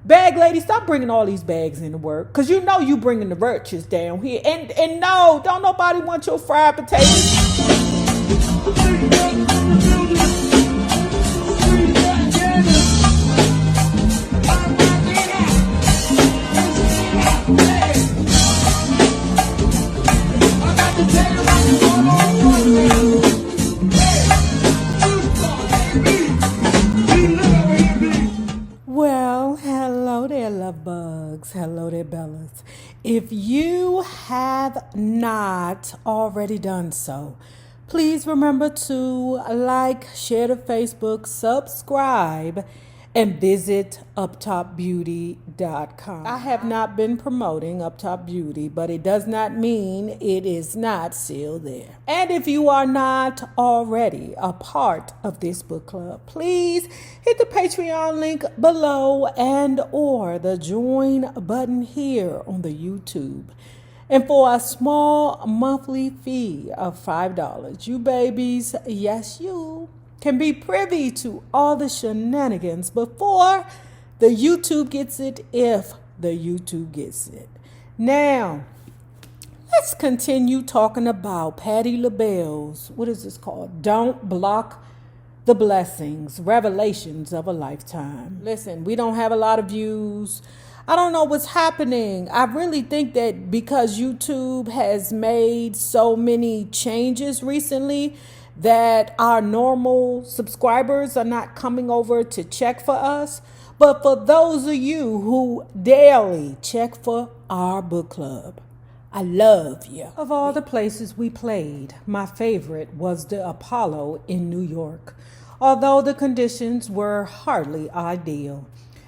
Bag lady, stop bringing all these bags into work. Because you know you bringing the Roaches down here. And no, don't nobody want your fried potatoes. Well, hello there, love bugs. Hello there, Bellas. If you have not already done so, please remember to like, share to Facebook, subscribe, and visit uptopbeauty.com. I have not been promoting Uptop Beauty, but it does not mean it is not still there. And if you are not already a part of this book club, please hit the Patreon link below and or the join button here on the YouTube. And for a small monthly fee of $5, you babies, yes you, can be privy to all the shenanigans before the YouTube gets it, if the YouTube gets it. Now, let's continue talking about Patti Labelle's, what is this called? Don't Block the Blessings, Revelations of a Lifetime. Listen, we don't have a lot of views. I don't know what's happening. I really think that because YouTube has made so many changes recently, that our normal subscribers are not coming over to check for us. But for those of you who daily check for our book club, I love you. Of all the places we played, my favorite was the Apollo in New York. Although the conditions were hardly ideal,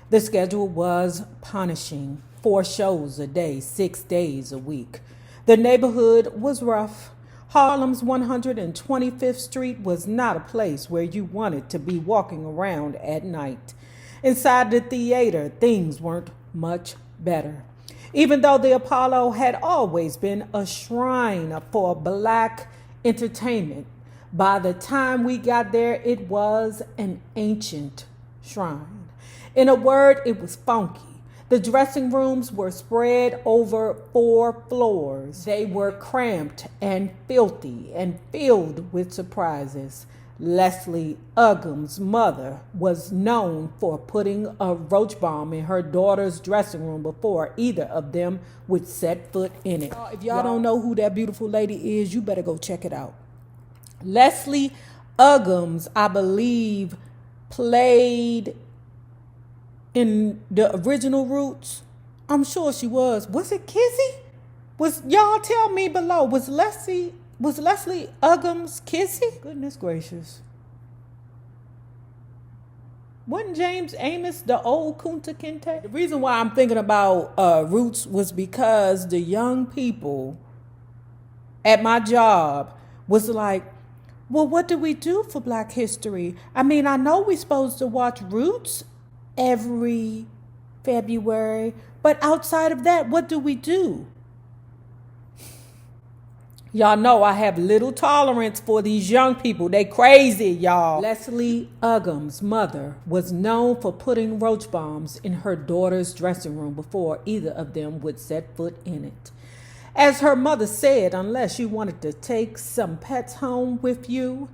the schedule was punishing. 4 shows a day, 6 days a week. The neighborhood was rough. Harlem's 125th Street was not a place where you wanted to be walking around at night. Inside the theater, things weren't much better. Even though the Apollo had always been a shrine for Black entertainment, by the time we got there, it was an ancient shrine. In a word, it was funky. The dressing rooms were spread over 4 floors. They were cramped and filthy and filled with surprises. Leslie Uggum's mother was known for putting a roach bomb in her daughter's dressing room before either of them would set foot in it. If y'all don't know who that beautiful lady is, you better go check it out. Leslie Uggums, I believe, played in the original Roots. I'm sure she was. Was it Kizzy? Y'all tell me below. Was Leslie Uggums Kizzy? Goodness gracious. Wasn't James Amos the old Kunta Kinte? The reason why I'm thinking about Roots was because the young people at my job was like, well, what do we do for Black History? I mean, I know we're supposed to watch Roots every February, but outside of that, what do we do? Y'all know I have little tolerance for these young people. They crazy, y'all. Leslie Uggum's mother was known for putting roach bombs in her daughter's dressing room before either of them would set foot in it. As her mother said, unless you wanted to take some pets home with you,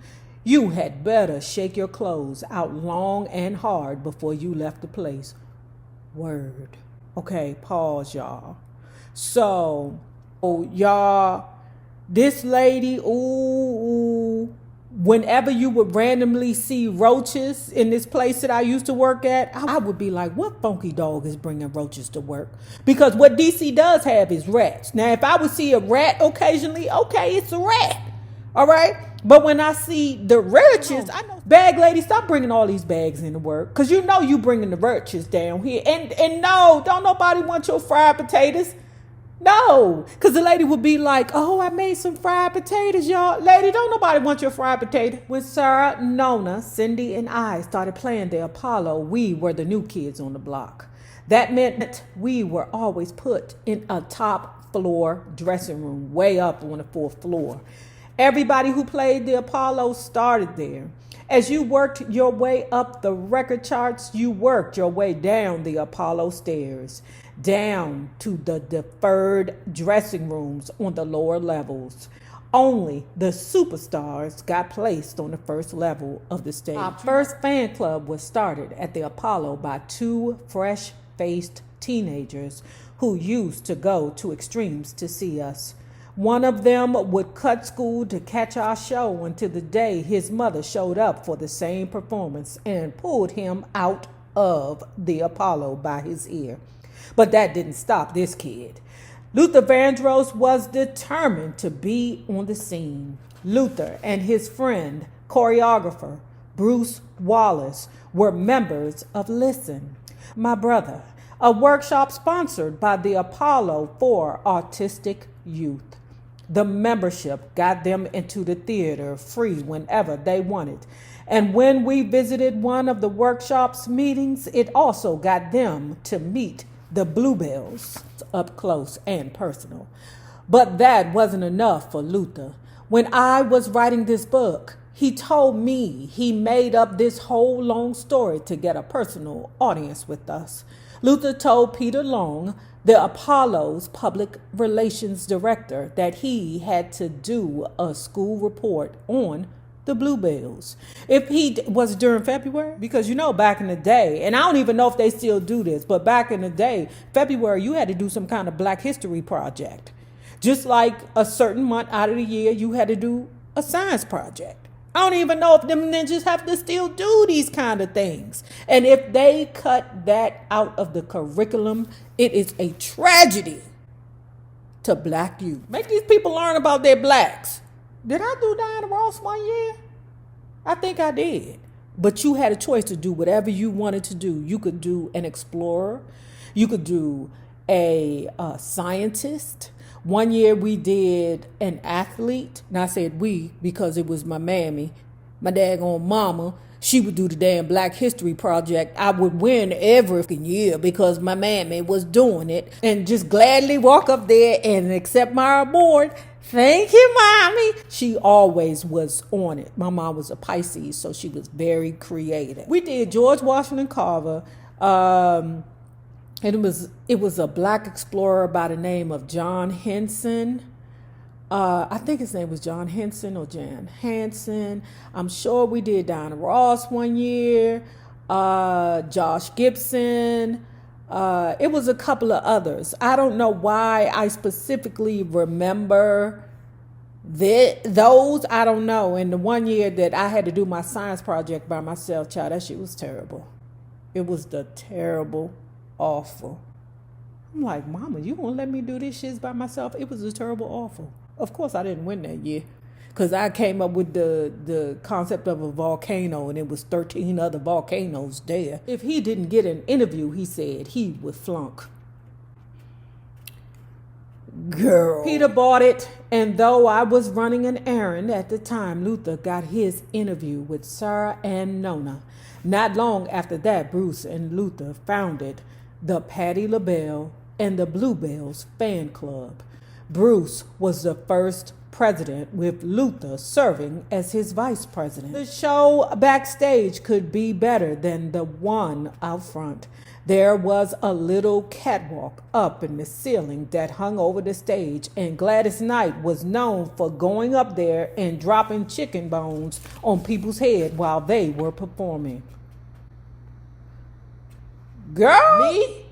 you had better shake your clothes out long and hard before you left the place. Word. Okay, pause, y'all. So, y'all, this lady, whenever you would randomly see roaches in this place that I used to work at, I would be like, what funky dog is bringing roaches to work? Because what DC does have is rats. Now, if I would see a rat occasionally, okay, it's a rat. All right? But when I see the Roaches, I know, bag lady, stop bringing all these bags into work. Because you know you bringing the Roaches down here. And no, don't nobody want your fried potatoes. No, because the lady would be like, oh, I made some fried potatoes, y'all. Lady, don't nobody want your fried potato. When Sarah, Nona, Cindy, and I started playing the Apollo, we were the new kids on the block. That meant we were always put in a top floor dressing room, way up on the 4th floor. Everybody who played the Apollo started there. As you worked your way up the record charts, you worked your way down the Apollo stairs, down to the deferred dressing rooms on the lower levels. Only the superstars got placed on the first level of the stage. Our first fan club was started at the Apollo by two fresh-faced teenagers who used to go to extremes to see us. One of them would cut school to catch our show until the day his mother showed up for the same performance and pulled him out of the Apollo by his ear. But that didn't stop this kid. Luther Vandross was determined to be on the scene. Luther and his friend, choreographer Bruce Wallace, were members of Listen, My Brother, a workshop sponsored by the Apollo for autistic youth. The membership got them into the theater free whenever they wanted. And when we visited one of the workshop's meetings, it also got them to meet the Bluebells up close and personal. But that wasn't enough for Luther. When I was writing this book, he told me he made up this whole long story to get a personal audience with us. Luther told Peter Long, the Apollo's public relations director, that he had to do a school report on the Bluebells. If he was during February, because back in the day, and I don't even know if they still do this, but back in the day, February, you had to do some kind of Black History project. Just like a certain month out of the year, you had to do a science project. I don't even know if them ninjas have to still do these kind of things. And if they cut that out of the curriculum, it is a tragedy to Black youth. Make these people learn about their blacks. Did I do Diana Ross one year? I think I did. But you had a choice to do whatever you wanted to do. You could do an explorer. You could do a scientist. One year we did an athlete. And I said we because it was my mammy, my daggone mama. She would do the damn Black History project. I would win every year because my mammy was doing it. And just gladly walk up there and accept my award. Thank you, Mommy. She always was on it. My mom was a Pisces, so she was very creative. We did George Washington Carver. And it was a Black explorer by the name of John Henson. I think his name was John Henson or Jan Hansen. I'm sure we did Diana Ross one year. Josh Gibson. It was a couple of others. I don't know why I specifically remember those. I don't know. And the one year that I had to do my science project by myself, child, that shit was terrible. It was the terrible, awful. I'm like, Mama, you won't let me do this shit by myself? It was a terrible, awful. Of course, I didn't win that year. Because I came up with the concept of a volcano, and it was 13 other volcanoes there. If he didn't get an interview, he said he would flunk. Girl. Peter bought it, and though I was running an errand at the time, Luther got his interview with Sarah and Nona. Not long after that, Bruce and Luther founded the Patti Labelle and the Bluebells fan club. Bruce was the first president, with Luther serving as his vice president. The show Backstage could be better than the one out front. There was a little catwalk up in the ceiling that hung over the stage, and Gladys Knight was known for going up there and dropping chicken bones on people's head while they were performing. Girl, me?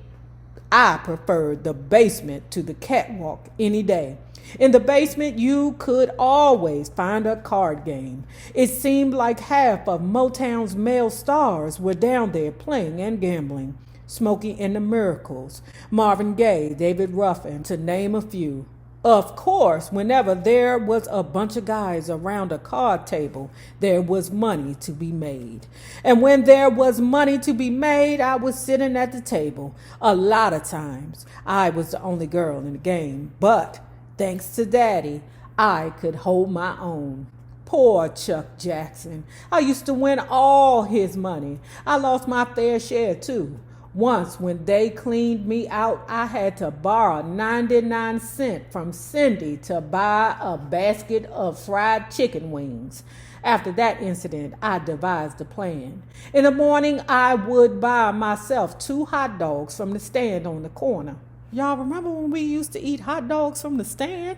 I preferred the basement to the catwalk any day. In the basement, you could always find a card game. It seemed like half of Motown's male stars were down there playing and gambling. Smokey and the Miracles, Marvin Gaye, David Ruffin, to name a few. Of course, whenever there was a bunch of guys around a card table, there was money to be made. And when there was money to be made, I was sitting at the table. A lot of times, I was the only girl in the game, but thanks to Daddy, I could hold my own. Poor Chuck Jackson. I used to win all his money. I lost my fair share too. Once, when they cleaned me out, I had to borrow 99 cents from Cindy to buy a basket of fried chicken wings. After that incident, I devised a plan. In the morning, I would buy myself 2 hot dogs from the stand on the corner. Y'all remember when we used to eat hot dogs from the stand?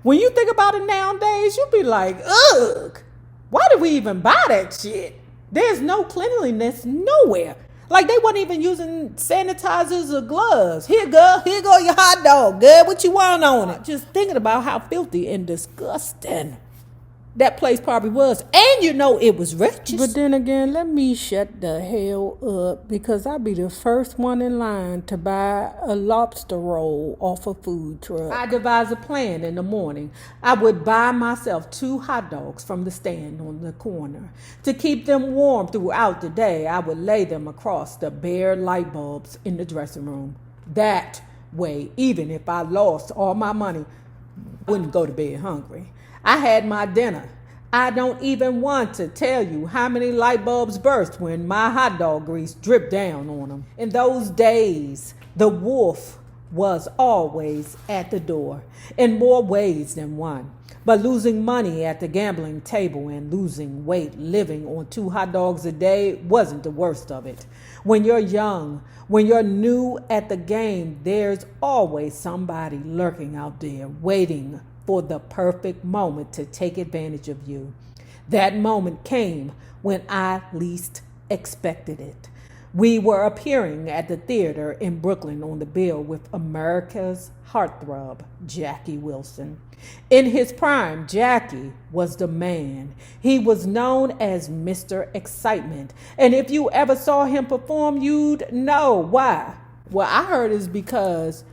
When you think about it nowadays, you'd be like, ugh, why did we even buy that shit? There's no cleanliness nowhere. Like they weren't even using sanitizers or gloves. Here go your hot dog. Good, what you want on it? Just thinking about how filthy and disgusting that place probably was. And you know it was Roaches. But then again, let me shut the hell up, because I'll be the first one in line to buy a lobster roll off a food truck. I devised a plan in the morning. I would buy myself 2 hot dogs from the stand on the corner. To keep them warm throughout the day, I would lay them across the bare light bulbs in the dressing room. That way, even if I lost all my money, I wouldn't go to bed hungry. I had my dinner. I don't even want to tell you how many light bulbs burst when my hot dog grease dripped down on them. In those days, the wolf was always at the door, in more ways than one. But losing money at the gambling table and losing weight living on 2 hot dogs a day wasn't the worst of it. When you're young, when you're new at the game, there's always somebody lurking out there waiting for the perfect moment to take advantage of you. That moment came when I least expected it. We were appearing at the theater in Brooklyn on the bill with America's heartthrob, Jackie Wilson. In his prime, Jackie was the man. He was known as Mr. Excitement. And if you ever saw him perform, you'd know why. Well, I heard it's because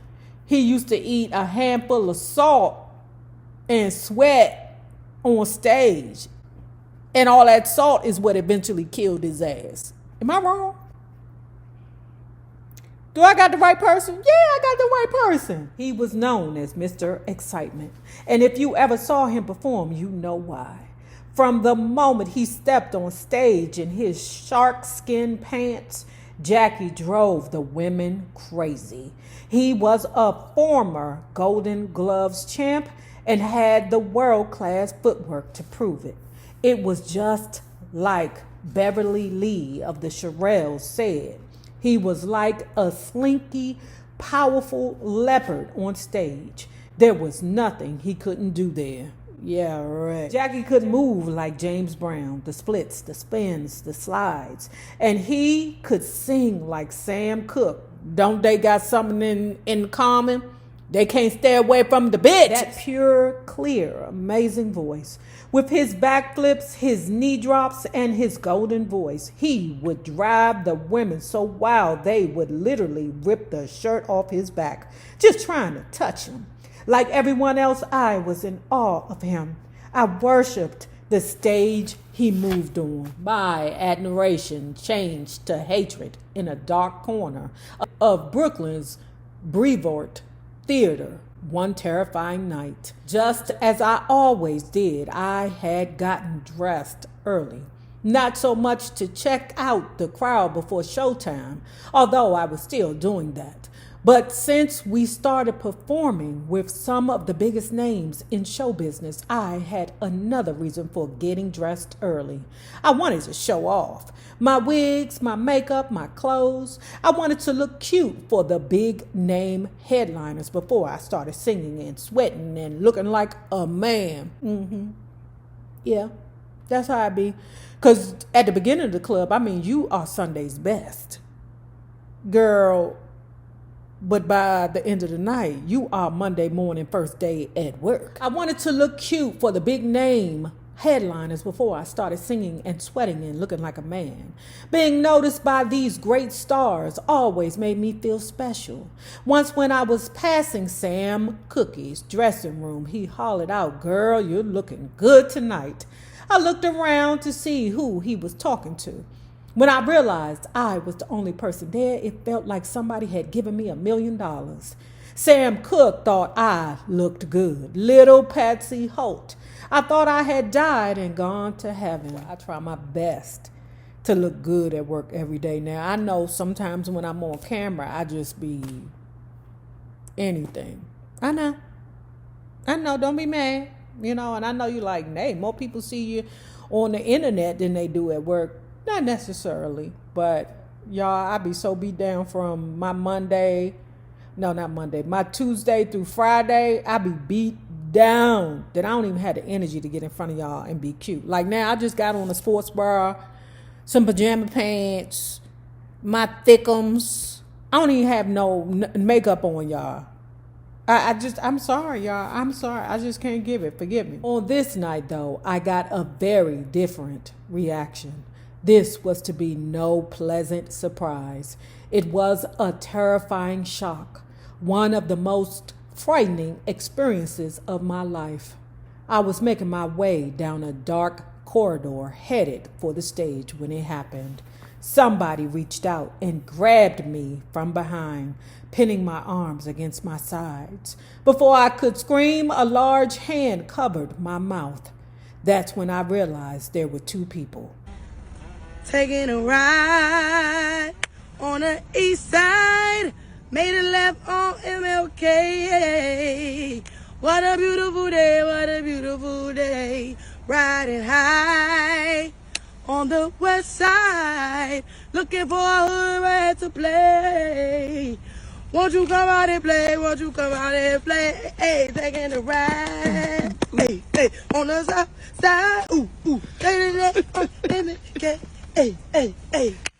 he used to eat a handful of salt and sweat on stage. And all that salt is what eventually killed his ass. Am I wrong? Do I got the right person? Yeah, I got the right person. He was known as Mr. Excitement. And if you ever saw him perform, you know why. From the moment he stepped on stage in his shark skin pants, Jackie drove the women crazy. He was a former Golden Gloves champ and had the world-class footwork to prove it. It was just like Beverly Lee of the Shirelles said. He was like a slinky, powerful leopard on stage. There was nothing he couldn't do there. Yeah, right. Jackie could move like James Brown, the splits, the spins, the slides. And he could sing like Sam Cooke. Don't they got something in common? They can't stay away from the bitch. That pure, clear, amazing voice. With his backflips, his knee drops, and his golden voice, he would drive the women so wild they would literally rip the shirt off his back, just trying to touch him. Like everyone else, I was in awe of him. I worshipped the stage he moved on. My admiration changed to hatred in a dark corner of Brooklyn's Brevoort Theater one terrifying night. Just as I always did, I had gotten dressed early. Not so much to check out the crowd before showtime, although I was still doing that. But since we started performing with some of the biggest names in show business, I had another reason for getting dressed early. I wanted to show off. My wigs, my makeup, my clothes. I wanted to look cute for the big name headliners before I started singing and sweating and looking like a man. Yeah, that's how I be. Because at the beginning of the club, you are Sunday's best. Girl, but by the end of the night, you are Monday morning, first day at work. I wanted to look cute for the big name headliners before I started singing and sweating and looking like a man. Being noticed by these great stars always made me feel special. Once when I was passing Sam Cookie's dressing room, he hollered out, "Girl, you're looking good tonight." I looked around to see who he was talking to. When I realized I was the only person there, it felt like somebody had given me $1 million. Sam Cooke thought I looked good. Little Patsy Holt. I thought I had died and gone to heaven. I try my best to look good at work every day. Now, I know sometimes when I'm on camera, I just be anything. I know. Don't be mad. You know, and I know you like, Nay, more people see you on the internet than they do at work. Not necessarily, but y'all, I be so beat down from my my Tuesday through Friday. I be beat down that I don't even have the energy to get in front of y'all and be cute. Like now, I just got on a sports bra, some pajama pants, my thickums. I don't even have no makeup on, y'all. I'm sorry, y'all. I'm sorry. I just can't give it. Forgive me. On this night, though, I got a very different reaction. This was to be no pleasant surprise. It was a terrifying shock, one of the most frightening experiences of my life. I was making my way down a dark corridor headed for the stage when it happened. Somebody reached out and grabbed me from behind, pinning my arms against my sides. Before I could scream, a large hand covered my mouth. That's when I realized there were two people. Taking a ride on the east side, made a left on MLK. What a beautiful day, what a beautiful day. Riding high on the west side, looking for a hood rat to play. Won't you come out and play? Won't you come out and play? Hey, taking a ride. Hey, hey, on the south side. Ooh, ooh.